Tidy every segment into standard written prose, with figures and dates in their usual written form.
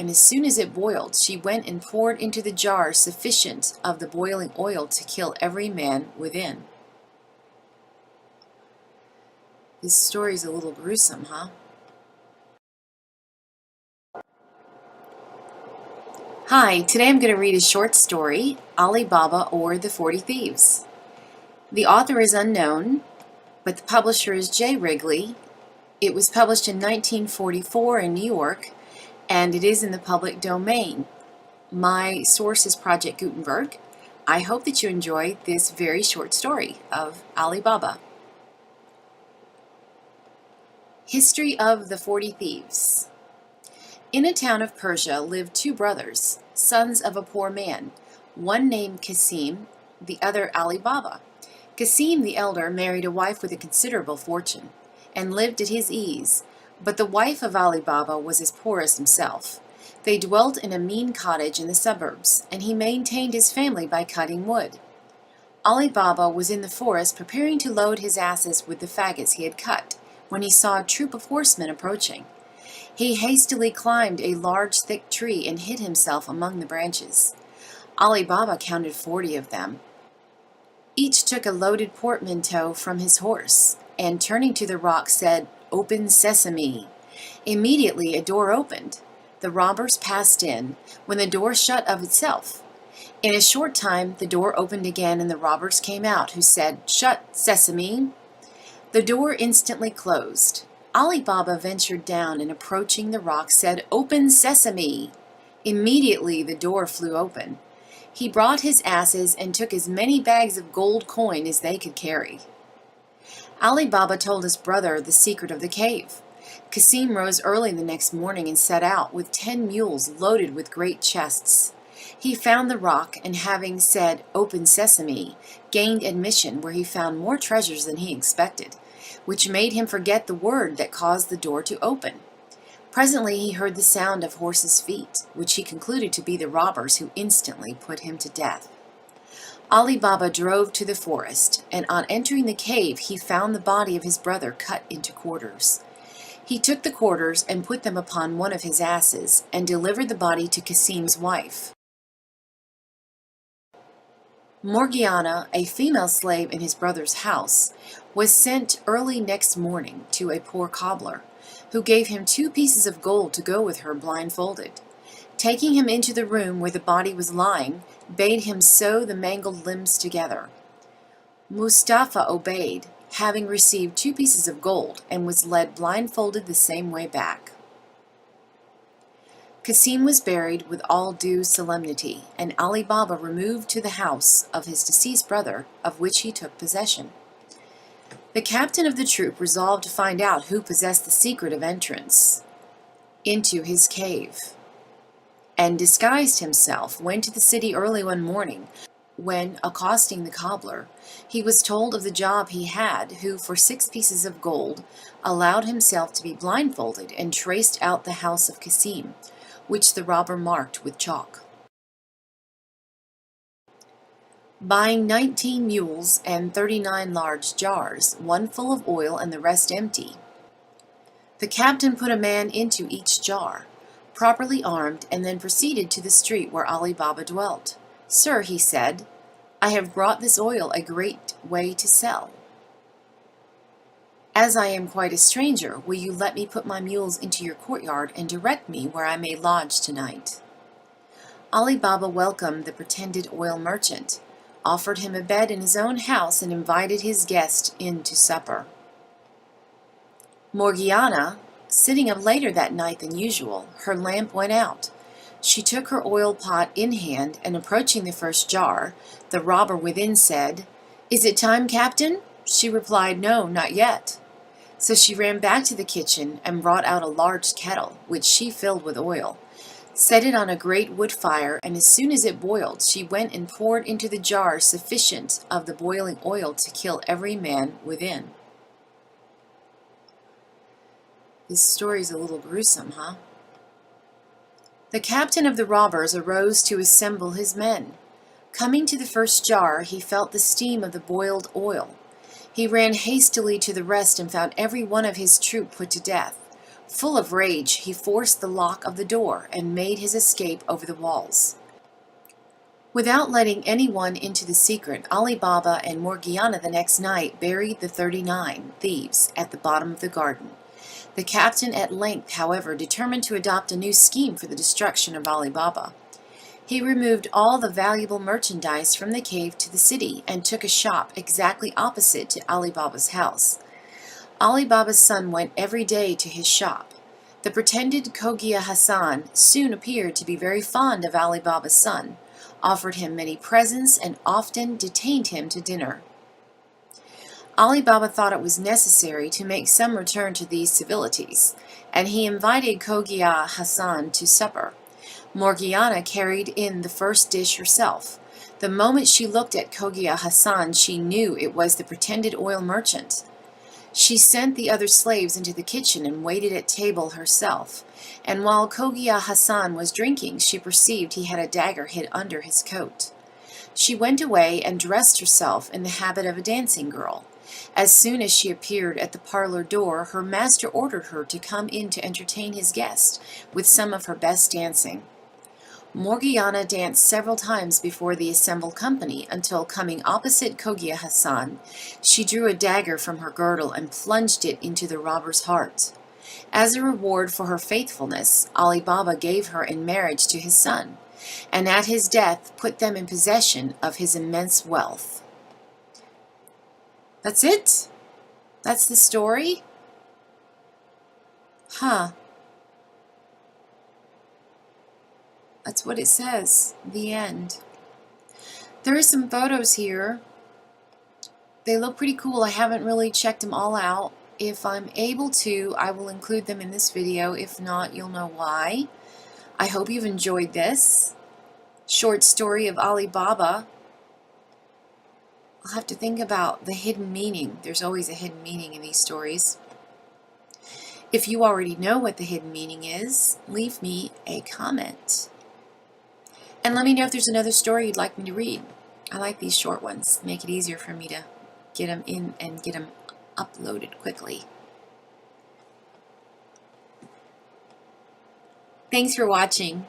and as soon as it boiled, she went and poured into the jar sufficient of the boiling oil to kill every man within. This story's a little gruesome, huh? Hi, today I'm going to read a short story, Ali Baba or the 40 Thieves. The author is unknown, but the publisher is J. Wrigley. It was published in 1944 in New York, and it is in the public domain. My source is Project Gutenberg. I hope that you enjoy this very short story of Ali Baba. History of the 40 Thieves. In a town of Persia lived two brothers, sons of a poor man, one named Qasim, the other Ali Baba. Qasim the elder married a wife with a considerable fortune, and lived at his ease, but the wife of Ali Baba was as poor as himself. They dwelt in a mean cottage in the suburbs, and he maintained his family by cutting wood. Ali Baba was in the forest preparing to load his asses with the faggots he had cut, when he saw a troop of horsemen approaching. He hastily climbed a large thick tree and hid himself among the branches. Ali Baba counted 40 of them. Each took a loaded portmanteau from his horse, and turning to the rock said, "Open sesame." Immediately a door opened. The robbers passed in, when the door shut of itself. In a short time the door opened again, and the robbers came out, who said, "Shut, sesame." The door instantly closed. Ali Baba ventured down, and approaching the rock said, "Open sesame." Immediately the door flew open. He brought his asses and took as many bags of gold coin as they could carry. Ali Baba told his brother the secret of the cave. Qasim rose early the next morning and set out with 10 mules loaded with great chests. He found the rock, and having said, "Open sesame," gained admission, where he found more treasures than he expected, which made him forget the word that caused the door to open. Presently he heard the sound of horses' feet, which he concluded to be the robbers, who instantly put him to death. Ali Baba drove to the forest, and on entering the cave he found the body of his brother cut into quarters. He took the quarters and put them upon one of his asses, and delivered the body to Qasim's wife. Morgiana, a female slave in his brother's house, was sent early next morning to a poor cobbler, who gave him 2 pieces of gold to go with her blindfolded. Taking him into the room where the body was lying, bade him sew the mangled limbs together. Mustafa obeyed, having received 2 pieces of gold, and was led blindfolded the same way back. Qasim was buried with all due solemnity, and Ali Baba removed to the house of his deceased brother, of which he took possession. The captain of the troop resolved to find out who possessed the secret of entrance into his cave, and disguised himself, went to the city early one morning, when, accosting the cobbler, he was told of the job he had, who, for 6 pieces of gold, allowed himself to be blindfolded, and traced out the house of Qasim, which the robber marked with chalk. Buying 19 mules and 39 large jars, one full of oil and the rest empty, the captain put a man into each jar, properly armed, and then proceeded to the street where Ali Baba dwelt. "Sir," he said, "I have brought this oil a great way to sell. As I am quite a stranger, will you let me put my mules into your courtyard and direct me where I may lodge tonight?" Ali Baba welcomed the pretended oil merchant, offered him a bed in his own house, and invited his guest in to supper. Morgiana, sitting up later that night than usual, her lamp went out. She took her oil pot in hand, and approaching the first jar, the robber within said, "Is it time, Captain?" She replied, "No, not yet." So she ran back to the kitchen and brought out a large kettle, which she filled with oil, set it on a great wood fire, and as soon as it boiled, she went and poured into the jar sufficient of the boiling oil to kill every man within. This story's a little gruesome, huh? The captain of the robbers arose to assemble his men. Coming to the first jar, he felt the steam of the boiled oil. He ran hastily to the rest and found every one of his troop put to death, Full of rage, he forced the lock of the door and made his escape over the walls. Without letting anyone into the secret, Ali Baba and Morgiana the next night buried the 39 thieves at the bottom of the garden. The captain at length, however, determined to adopt a new scheme for the destruction of Ali Baba. He removed all the valuable merchandise from the cave to the city and took a shop exactly opposite to Ali Baba's house. Ali Baba's son went every day to his shop. The pretended Cogia Hassan soon appeared to be very fond of Ali Baba's son, offered him many presents, and often detained him to dinner. Ali Baba thought it was necessary to make some return to these civilities, and he invited Cogia Hassan to supper. Morgiana carried in the first dish herself. The moment she looked at Cogia Hassan, she knew it was the pretended oil merchant. She sent the other slaves into the kitchen and waited at table herself, and while Cogia Hassan was drinking, she perceived he had a dagger hid under his coat. She went away and dressed herself in the habit of a dancing girl. As soon as she appeared at the parlor door, her master ordered her to come in to entertain his guest with some of her best dancing. Morgiana danced several times before the assembled company until, coming opposite Cogia Hassan, she drew a dagger from her girdle and plunged it into the robber's heart. As a reward for her faithfulness, Ali Baba gave her in marriage to his son, and at his death put them in possession of his immense wealth. That's it? That's the story? Huh. That's what it says. The end. There are some photos here. They look pretty cool. I haven't really checked them all out. If I'm able to, I will include them in this video. If not, you'll know why. I hope you've enjoyed this short story of Ali Baba. I'll have to think about the hidden meaning. There's always a hidden meaning in these stories. If you already know what the hidden meaning is, leave me a comment. And let me know if there's another story you'd like me to read. I like these short ones. Make it easier for me to get them in and get them uploaded quickly. Thanks for watching.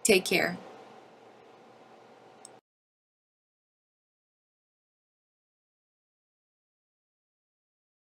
Take care.